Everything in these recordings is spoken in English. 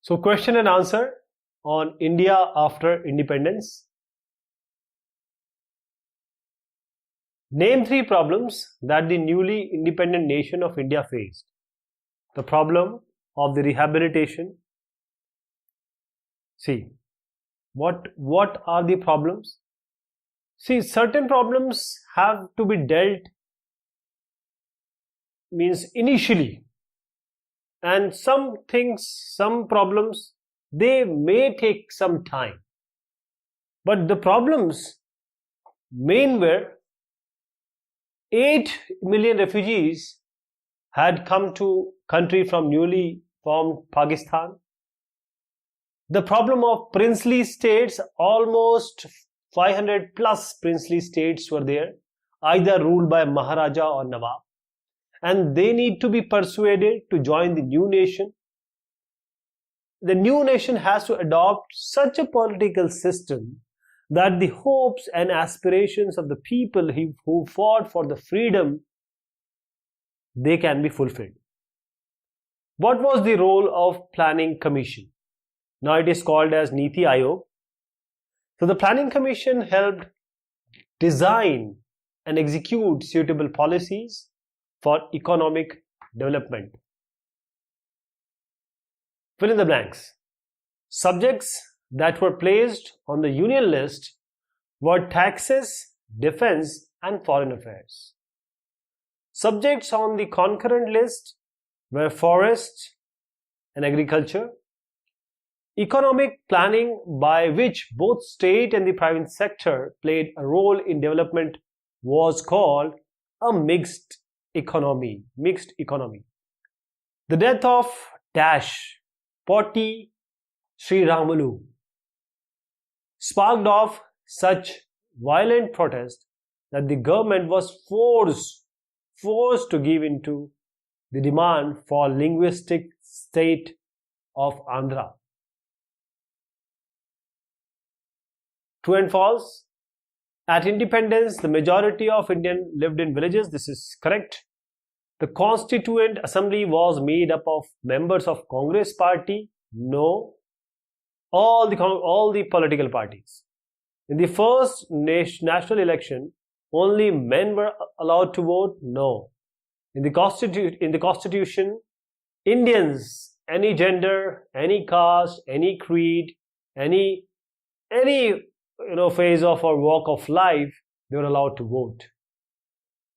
So question and answer on India after independence. Name 3 problems that the newly independent nation of India faced. The problem of the rehabilitation. See, what are the problems? See, certain problems have to be dealt initially, and some problems, they may take some time. But the problems main were 8 million refugees had come to country from newly formed Pakistan. The problem of princely states, almost 500 plus princely states were there, either ruled by Maharaja or Nawab, and they need to be persuaded to join the new nation. The new nation has to adopt such a political system that the hopes and aspirations of the people who fought for the freedom, they can be fulfilled. What was the role of Planning Commission? Now it is called as Niti Aayog. So the Planning Commission helped design and execute suitable policies for economic development. Fill in the blanks. Subjects that were placed on the union list were taxes, defense, and foreign affairs. Subjects on the concurrent list were forest and agriculture. Economic planning, by which both state and the private sector played a role in development, was called a mixed economy. The death of Dash Potti Sri Ramalu sparked off such violent protest that the government was forced to give in to the demand for linguistic state of Andhra. True and false? At independence, the majority of Indians lived in villages. This is correct. The Constituent Assembly was made up of members of Congress party. No. All the political parties. In the first national election, only men were allowed to vote. No. In the Constitution, Indians, any gender, any caste, any creed, any phase of or walk of life, they were allowed to vote.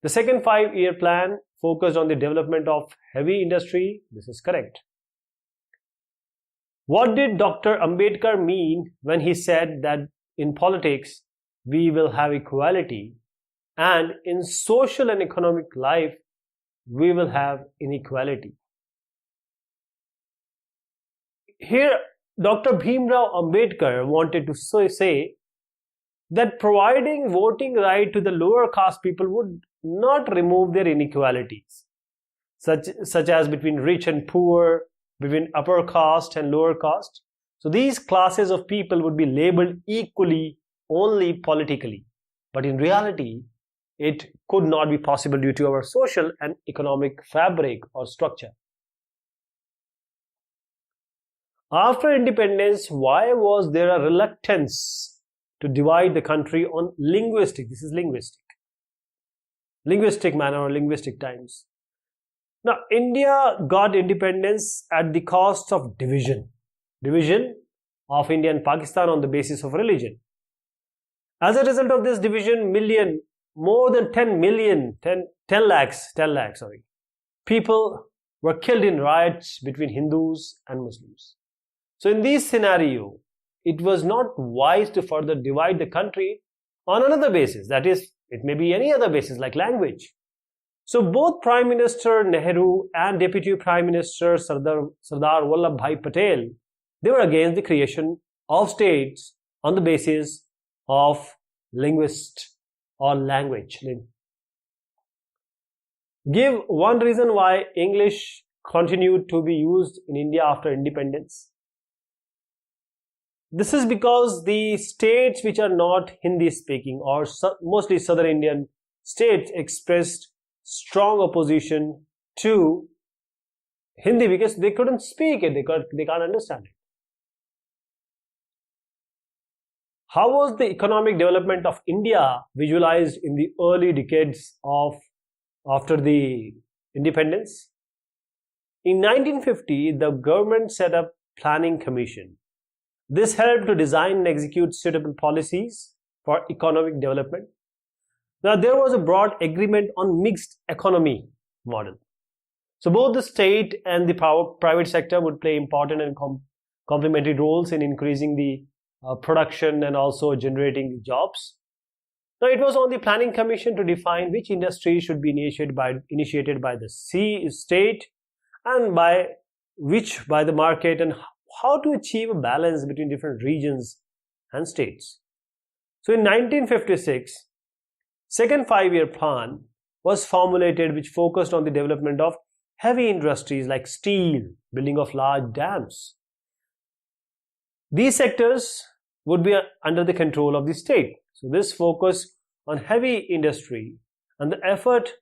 The second 5-year plan focused on the development of heavy industry. This is correct. What did Dr. Ambedkar mean when he said that in politics we will have equality and in social and economic life we will have inequality? Here Dr. Bhimrao Ambedkar wanted to say that providing voting right to the lower caste people would not remove their inequalities, such as between rich and poor, between upper caste and lower caste. So these classes of people would be labeled equally only politically, but in reality it could not be possible due to our social and economic fabric or structure. After independence, why was there a reluctance to divide the country on linguistic manner or linguistic times? Now, India got independence at the cost of division of India and Pakistan on the basis of religion. As a result of this division, more than 10 lakhs people were killed in riots between Hindus and Muslims. So in this scenario, it was not wise to further divide the country on another basis. That is, it may be any other basis like language. So both Prime Minister Nehru and Deputy Prime Minister Sardar Vallabhbhai Patel, they were against the creation of states on the basis of linguist or language. Give one reason why English continued to be used in India after independence. This is because the states which are not Hindi speaking or mostly Southern Indian states expressed strong opposition to Hindi because they couldn't speak it, they can't understand it. How was the economic development of India visualized in the early decades of after the independence? In 1950, the government set up Planning Commission. This helped to design and execute suitable policies for economic development. Now, there was a broad agreement on mixed economy model. So both the state and the private sector would play important and complementary roles in increasing the production and also generating jobs. Now, it was on the Planning Commission to define which industry should be initiated by the state and by the market, and how to achieve a balance between different regions and states. So in 1956, second five-year plan was formulated, which focused on the development of heavy industries like steel, building of large dams. These sectors would be under the control of the state. So this focus on heavy industry and the effort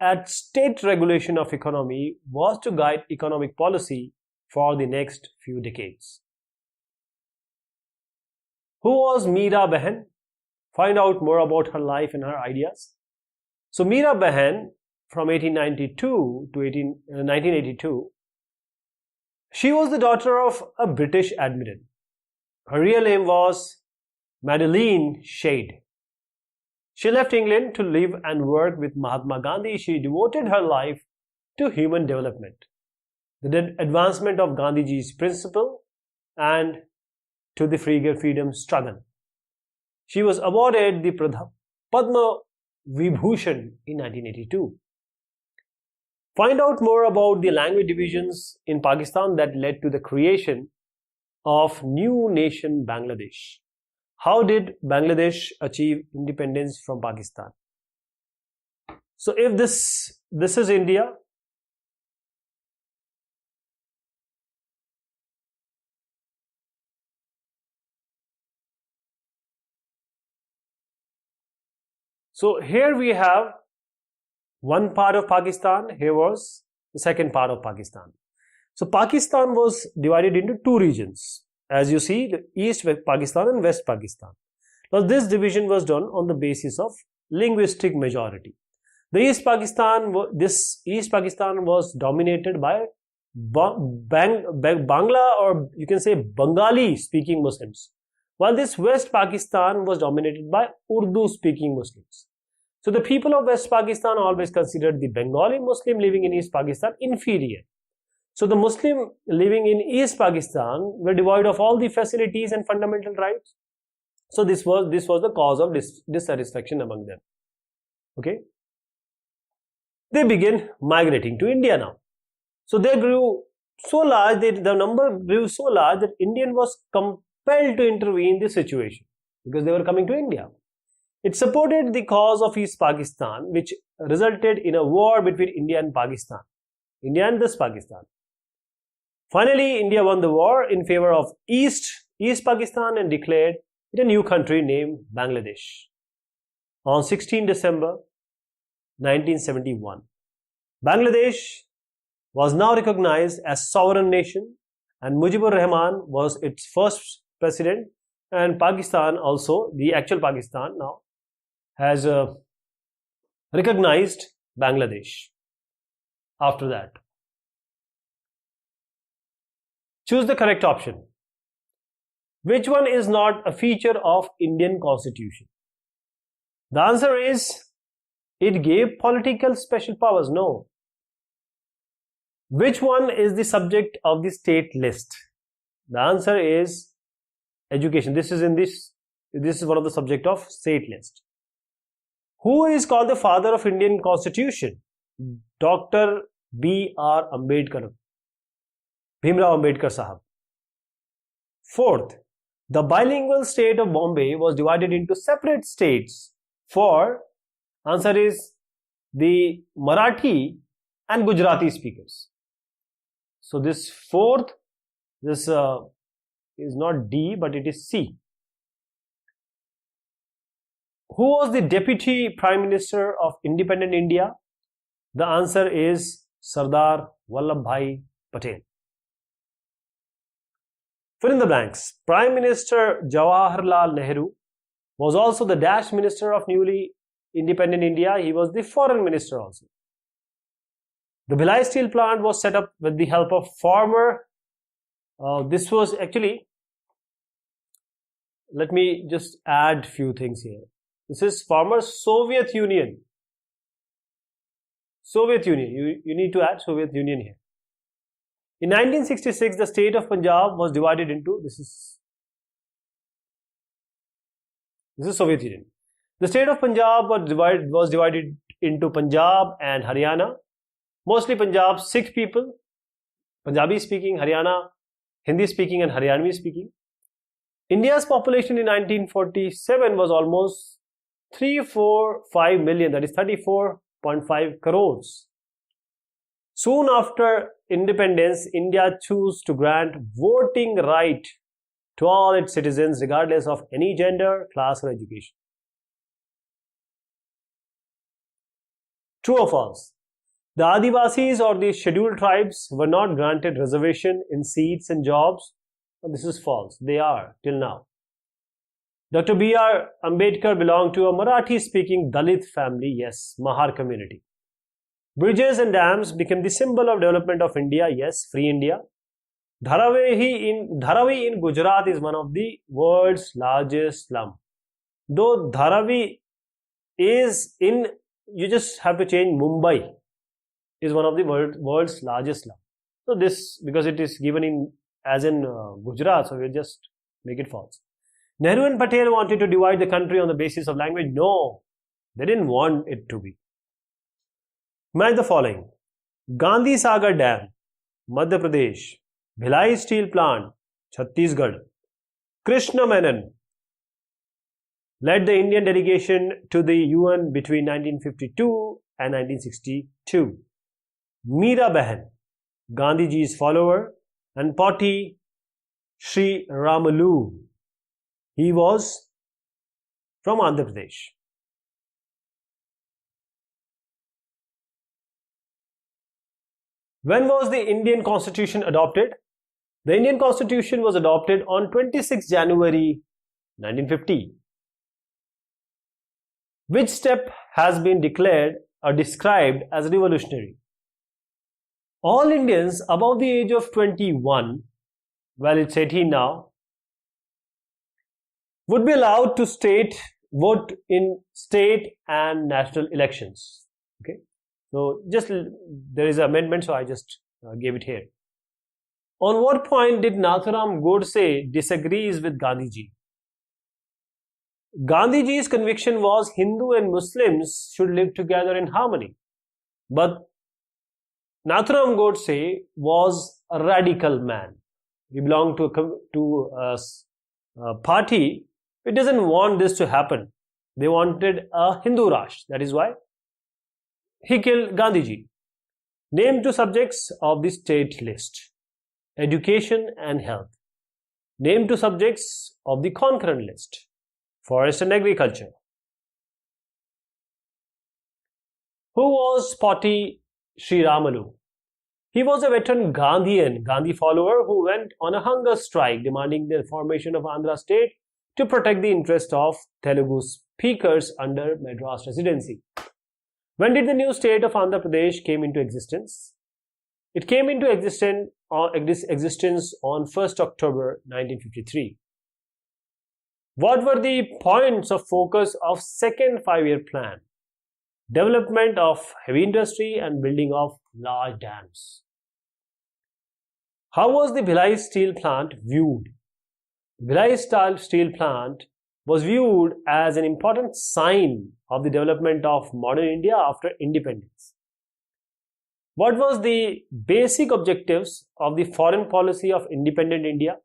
at state regulation of economy was to guide economic policy for the next few decades. Who was Meera Behan? Find out more about her life and her ideas. So Meera Behan, from 1892 to 1982, she was the daughter of a British admiral. Her real name was Madeline Shade. She left England to live and work with Mahatma Gandhi. She devoted her life to human development, the advancement of Gandhiji's principle, and to the freedom struggle. She was awarded the Padma Vibhushan in 1982. Find out more about the language divisions in Pakistan that led to the creation of new nation Bangladesh. How did Bangladesh achieve independence from Pakistan? So if this is India, so here we have one part of Pakistan, here was the second part of Pakistan. So Pakistan was divided into two regions. As you see, the East Pakistan and West Pakistan. Now this division was done on the basis of linguistic majority. The East Pakistan was dominated by Bangla, or you can say Bengali speaking Muslims, while this West Pakistan was dominated by Urdu speaking Muslims. So the people of West Pakistan always considered the Bengali Muslim living in East Pakistan inferior. So the Muslim living in East Pakistan were devoid of all the facilities and fundamental rights. So this was the cause of dissatisfaction among them. Okay. They began migrating to India now. So they grew so large, the number grew so large that India was compelled to intervene in this situation because they were coming to India. It supported the cause of East Pakistan, which resulted in a war between India and Pakistan. India and this Pakistan. Finally, India won the war in favor of East Pakistan and declared it a new country named Bangladesh on 16 December 1971. Bangladesh was now recognized as sovereign nation, and Mujibur Rahman was its first president, and Pakistan also, the actual Pakistan now, has recognized Bangladesh after that. Choose the correct option. Which one is not a feature of Indian Constitution? The answer is, it gave political special powers. No. Which one is the subject of the state list? The answer is education. This is one of the subject of state list. Who is called the father of Indian Constitution? Dr. B.R. Ambedkar. Bhimrao Ambedkar Sahab. Fourth, the bilingual state of Bombay was divided into separate states for, answer is, the Marathi and Gujarati speakers. So this fourth, this is not D, but it is C. Who was the Deputy Prime Minister of independent India? The answer is Sardar Vallabhbhai Patel. Fill in the blanks. Prime Minister Jawaharlal Nehru was also the Dash Minister of newly independent India. He was the Foreign Minister also. The Bhilai steel plant was set up with the help of former, this was actually, let me just add few things here. This is former Soviet Union. Soviet Union, you need to add Soviet Union here. In 1966, the state of Punjab was divided into, this is Soviet Union. The state of Punjab was divided into Punjab and Haryana. Mostly Punjab, Sikh people, Punjabi speaking, Haryana, Hindi speaking and Haryanvi speaking. India's population in 1947 was almost 345 million, that is 34.5 crores. Soon after independence, India chose to grant voting right to all its citizens regardless of any gender, class or education. True or false? The Adivasis or the scheduled tribes were not granted reservation in seats and jobs. This is false. They are till now. Dr. B.R. Ambedkar belonged to a Marathi-speaking Dalit family. Yes, Mahar community. Bridges and dams became the symbol of development of India. Yes, free India. Dharavi in Gujarat is one of the world's largest slum. Though Dharavi is in, you just have to change Mumbai, is one of the world's largest slum. So this, because it is given in as in Gujarat, so we'll just make it false. Nehru and Patel wanted to divide the country on the basis of language. No, they didn't want it to be. Match the following. Gandhi Sagar Dam, Madhya Pradesh. Bhilai Steel Plant, Chhattisgarh. Krishna Menon led the Indian delegation to the UN between 1952 and 1962. Meera Bahan, Gandhiji's follower, and Poti Sri Ramalu. He was from Andhra Pradesh. When was the Indian Constitution adopted? The Indian Constitution was adopted on 26 January 1950. Which step has been declared or described as revolutionary? All Indians above the age of 21, well, it's 18 now, would be allowed to vote in state and national elections. Okay, so just there is an amendment, so I just gave it here. On what point did Nathuram Godse disagrees with Gandhiji? Gandhiji's conviction was Hindu and Muslims should live together in harmony, but Nathuram Godse was a radical man. He belonged to a party which doesn't want this to happen. They wanted a Hindu Rashtra. That is why he killed Gandhiji. Name two subjects of the state list: education and health. Name two subjects of the concurrent list: forest and agriculture. Who was Poti Sri Ramalu? He was a veteran Gandhi follower who went on a hunger strike demanding the formation of Andhra state to protect the interest of Telugu speakers under Madras Presidency. When did the new state of Andhra Pradesh came into existence? It came into existence on 1st October 1953. What were the points of focus of second five-year plan? Development of heavy industry and building of large dams. How was the Bhilai steel plant viewed? Bhilai steel plant was viewed as an important sign of the development of modern India after independence. What was the basic objectives of the foreign policy of independent India?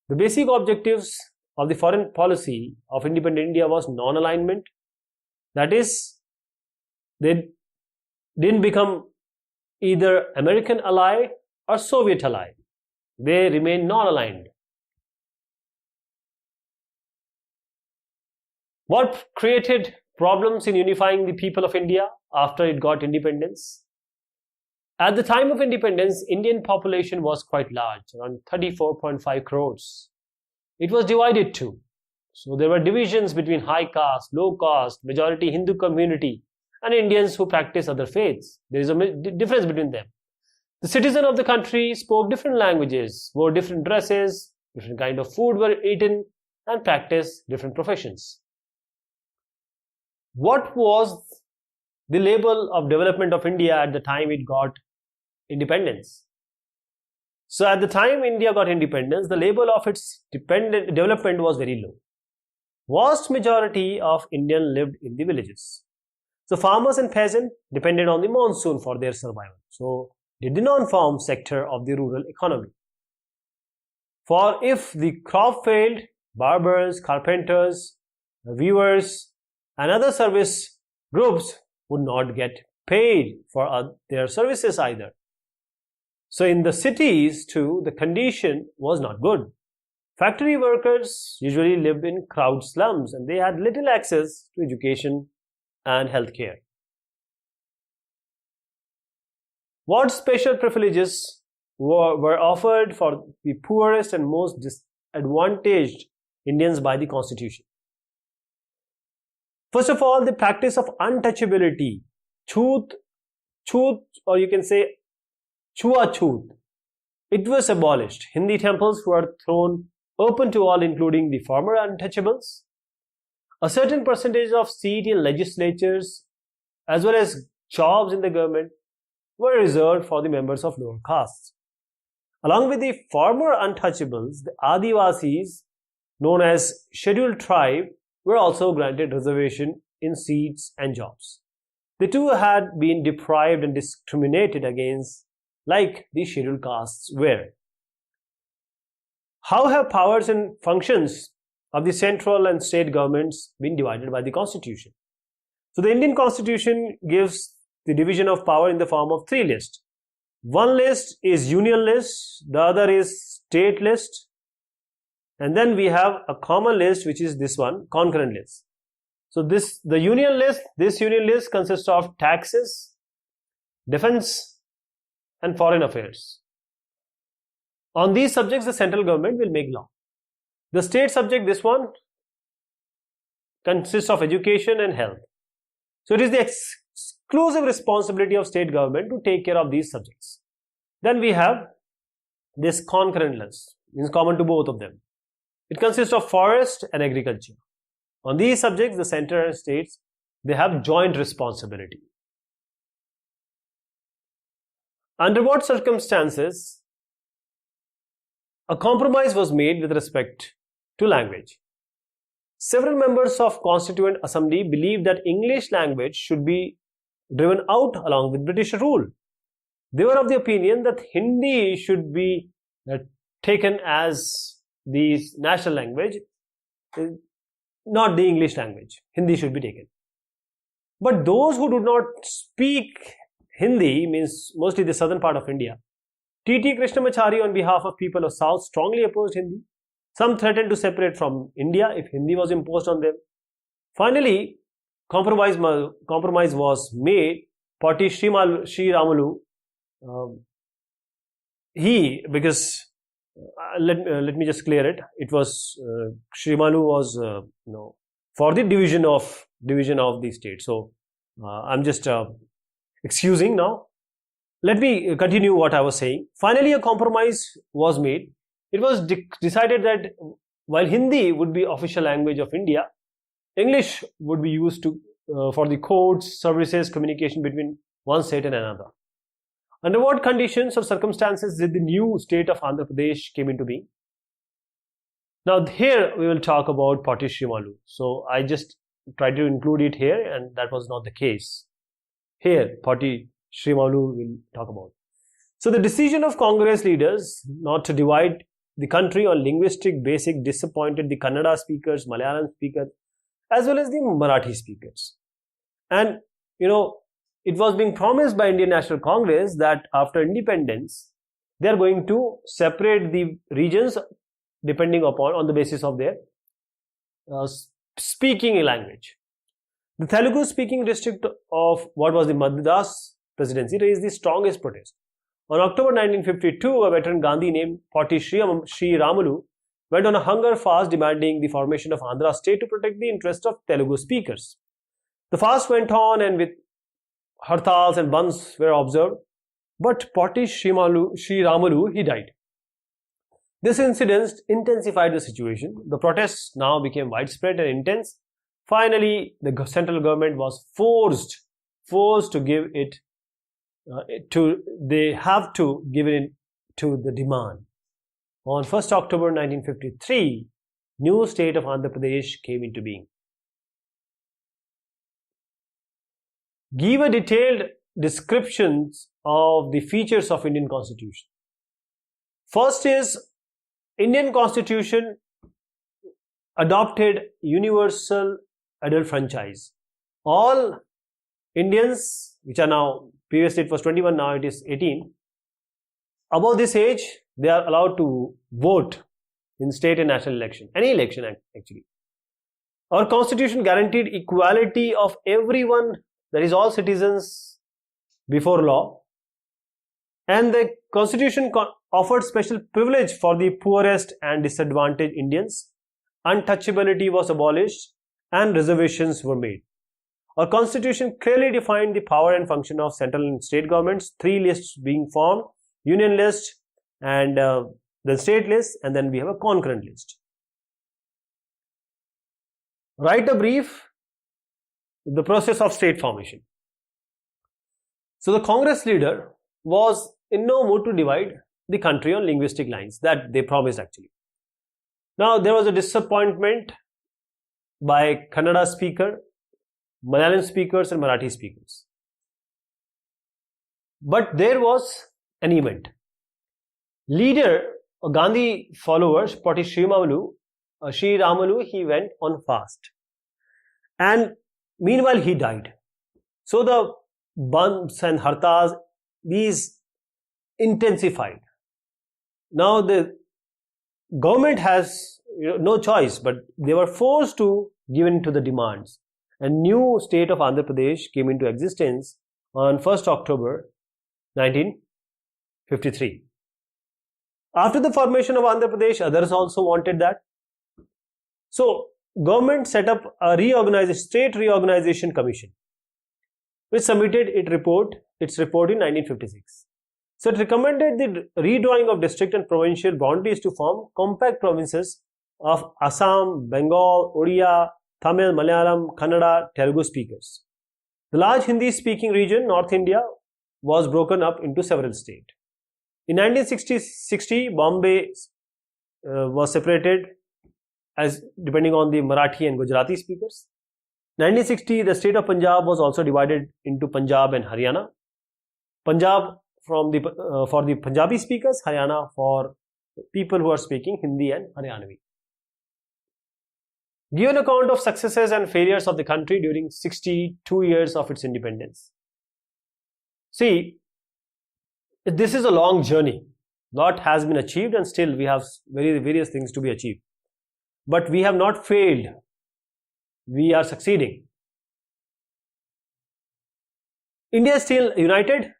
The basic objectives of the foreign policy of independent India was non-alignment. That is, they didn't become either American ally or Soviet ally. They remained non-aligned. What created problems in unifying the people of India after it got independence? At the time of independence, Indian population was quite large, around 34.5 crores. It was divided too. So there were divisions between high caste, low caste, majority Hindu community, and Indians who practice other faiths. There is a difference between them. The citizens of the country spoke different languages, wore different dresses, different kind of food were eaten, and practiced different professions. What was the label of development of India at the time it got independence? So at the time India got independence, the label of its development was very low. Vast majority of Indians lived in the villages. So farmers and peasants depended on the monsoon for their survival. So did the non-farm sector of the rural economy. For if the crop failed, barbers, carpenters, weavers, and other service groups would not get paid for their services either. So in the cities too, the condition was not good. Factory workers usually lived in crowd slums and they had little access to education and healthcare. What special privileges were offered for the poorest and most disadvantaged Indians by the Constitution? First of all, the practice of untouchability, chut, or you can say chua-chut, it was abolished. Hindi temples were thrown open to all, including the former untouchables. A certain percentage of seats in legislatures as well as jobs in the government were reserved for the members of lower castes. Along with the former untouchables, the Adivasis, known as scheduled tribe, were also granted reservation in seats and jobs. The two had been deprived and discriminated against like the scheduled castes were. How have powers and functions of the central and state governments been divided by the Constitution? So the Indian Constitution gives the division of power in the form of three lists. One list is union list, the other is state list, and then we have a common list, which is this one, concurrent list. So this union list consists of taxes, defense, and foreign affairs. On these subjects, the central government will make law. The state subject, this one, consists of education and health. So it is the exclusive responsibility of state government to take care of these subjects. Then we have this concurrent list, means common to both of them. It consists of forest and agriculture. On these subjects, the center and states, they have joint responsibility. Under what circumstances a compromise was made with respect to language? Several members of Constituent Assembly believed that English language should be driven out along with British rule. They were of the opinion that Hindi should be taken as the national language, not the English language. Hindi should be taken. But those who do not speak Hindi, means mostly the southern part of India, T.T. Krishnamachari on behalf of people of South strongly opposed Hindi. Some threatened to separate from India if Hindi was imposed on them. Finally, compromise was made. Patti Sri Ramalu, let me just clear it. It was Sri Ramalu was for the division of the state. So I'm just excusing now. Let me continue what I was saying. Finally, a compromise was made. It was decided that while Hindi would be official language of India, English would be used for the courts, services, communication between one state and another. Under what conditions or circumstances did the new state of Andhra Pradesh came into being? Now here we will talk about Patti Sri Ramalu. So I just tried to include it here, and that was not the case. Here Patti Sri Ramalu will talk about. So the decision of Congress leaders not to divide the country on linguistic basis disappointed the Kannada speakers, Malayalam speakers, as well as the Marathi speakers. And it was being promised by Indian National Congress that after independence, they are going to separate the regions depending on the basis of their speaking language. The Telugu speaking district of what was the Madras presidency raised the strongest protest. On October 1952, a veteran Gandhi named Poti Sri Ramalu went on a hunger fast demanding the formation of Andhra state to protect the interests of Telugu speakers. The fast went on and with hartals and bandhs were observed, but Poti Sri Ramalu, he died. This incident intensified the situation. The protests now became widespread and intense. Finally, the central government was forced to give it they have to give in to the demand. On 1st October 1953, new state of Andhra Pradesh came into being. Give a detailed descriptions of the features of Indian Constitution. First is Indian Constitution adopted universal adult franchise. All Indians, which are now, previously it was 21, now it is 18, above this age, they are allowed to vote in state and national election, any election actually. Our constitution guaranteed equality of everyone, that is all citizens before law, and the constitution offered special privilege for the poorest and disadvantaged Indians. Untouchability was abolished and reservations were made. Our constitution clearly defined the power and function of central and state governments, 3 lists being formed: union list, and the state list, and then we have a concurrent list. Write a brief, the process of state formation. So the Congress leader was in no mood to divide the country on linguistic lines that they promised actually. Now there was a disappointment by Kannada speaker, Malayalam speakers and Marathi speakers. But there was an event. Leader, Gandhi followers, Poti Sri Ramalu, he went on fast. And meanwhile he died. So the bandhs and hartas, these intensified. Now the government has no choice, but they were forced to give in to the demands. A new state of Andhra Pradesh came into existence on 1st October 1953. After the formation of Andhra Pradesh, others also wanted that. So, government set up a state reorganization commission, which submitted its report in 1956. So, it recommended the redrawing of district and provincial boundaries to form compact provinces of Assam, Bengal, Odia, Tamil, Malayalam, Kannada, Telugu speakers. The large Hindi-speaking region, North India, was broken up into several states. In 1960, Bombay was separated as depending on the Marathi and Gujarati speakers. 1960, the state of Punjab was also divided into Punjab and Haryana. Punjab for the Punjabi speakers, Haryana for people who are speaking Hindi and Haryanavi. Give an account of successes and failures of the country during 62 years of its independence. See, this is a long journey. Lot has been achieved and still we have various things to be achieved. But we have not failed. We are succeeding. India is still united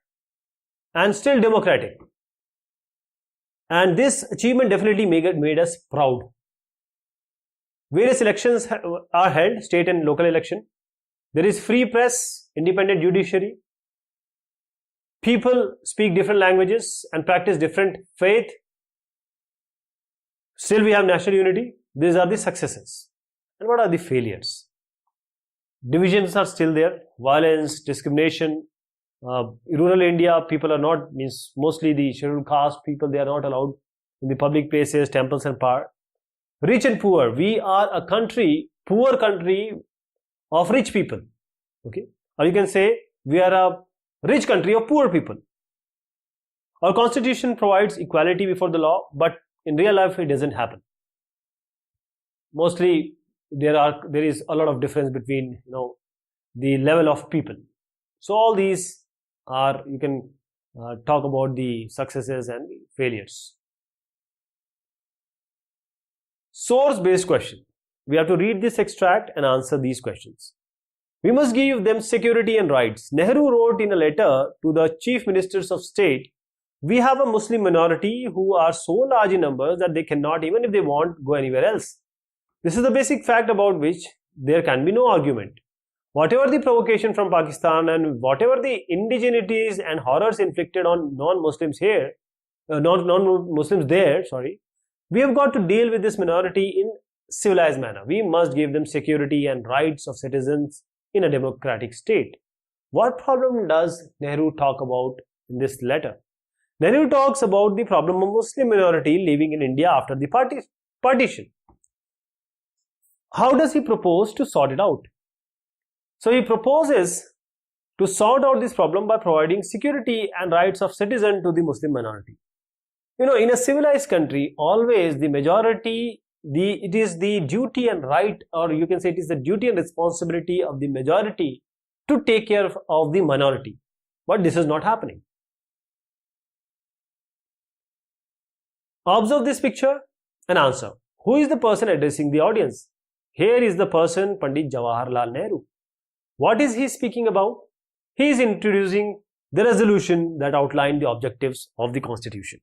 and still democratic. And this achievement definitely made us proud. Various elections are held, state and local election. There is free press, independent judiciary. People speak different languages and practice different faith. Still we have national unity. These are the successes. And what are the failures? Divisions are still there. Violence, discrimination. Rural India, people are not, mostly the scheduled caste people, they are not allowed in the public places, temples and parks. Rich and poor, we are a country, poor country of rich people. Okay, or you can say we are a rich country of poor people. Our constitution provides equality before the law, but in real life it doesn't happen. Mostly there is a lot of difference between the level of people. So all these are, you can talk about the successes and the failures. Source based question. We have to read this extract and answer these questions. We must give them security and rights. Nehru wrote in a letter to the chief ministers of state, we have a Muslim minority who are so large in numbers that they cannot, even if they want, go anywhere else. This is the basic fact about which there can be no argument. Whatever the provocation from Pakistan and whatever the indigenities and horrors inflicted on non-Muslims here, non-Muslims there, we have got to deal with this minority in civilized manner. We must give them security and rights of citizens in a democratic state. What problem does Nehru talk about in this letter? Nehru talks about the problem of Muslim minority living in India after the partition. How does he propose to sort it out? So he proposes to sort out this problem by providing security and rights of citizen to the Muslim minority. You know, in a civilized country, always the majority, it is the duty and right, or you can say it is the duty and responsibility of the majority to take care of the minority. But this is not happening. Observe this picture and answer. Who is the person addressing the audience? Here is the person, Pandit Jawaharlal Nehru. What is he speaking about? He is introducing the resolution that outlined the objectives of the Constitution.